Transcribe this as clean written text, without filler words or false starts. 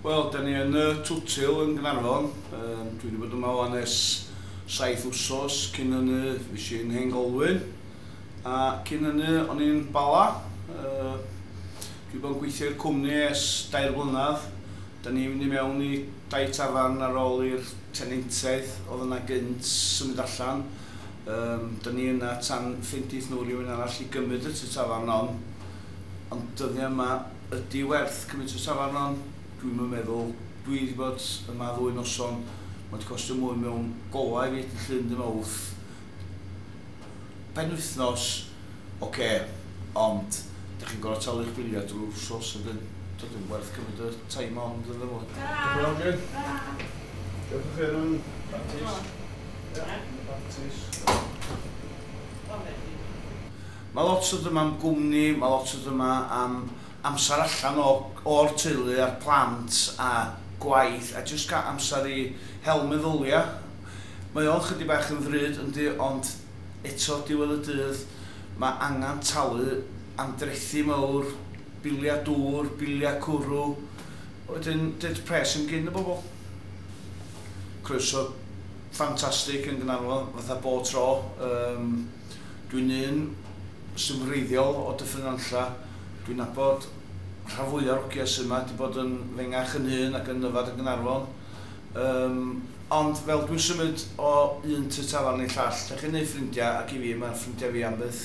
Wel, da ni yn y twtil yn Gaernarfon. Dwi wedi bod yma o nes 7 wsos cyn hynny fes i'n hen Golwg. A cyn hynny o'n i'n Bala. Dwi wedi bod yn gweithio i'r cwmni ers 2 blynedd. Da ni'n mynd i mewn i 2 tafarn ar ôl i'r tenentiaeth oedd yna gynt symud allan. Da ni yna tan ffeindydd nhw rhywun arall i gymryd y tafarn on. Ond dyddiau yma ydi werth cymryd y tafarn on. Dwi'n meddwl, dwi wedi bod yma 2 noson, mae wedi costio mwy mewn Golwg i edrych Llyn dy Mawrth. Penwythnos, oce, ond da chi'n gorau talu'ch biliau drwy'r wsos, a dod yn werth cymryd y time on dydyn nhw. Diolch yn fawr. Diolch chi yn practis. Mae lot o dyma am gwmni, mae lot o dyma am amser allan o'r teulu a'r plant a gwaith a jyst cael amser i hel meddylia. Mae o'n chydig bach yn ddrud yndi, ond eto diwedd y dydd mae angen talu am drethu mawr, biliau dŵr, biliau cwrw, wedyn dyd pres yn gyn y bobl. Croeso ffantastig yn Gaernarfon, fatha bob tro. Dwi'n un sy'n wreiddiol o Dyffryn Nantlla. Dwi'n nabod rhan fwyaf o'r ogiau yma wedi bod yn fengach yn hyn ac yn nyfad yn Gaernarfon. Ond fel dwi'n symud o un tafarn i'r llall, da chi'n gwneud ffrindiau ac i fi, mae'r ffrindiau fi am byth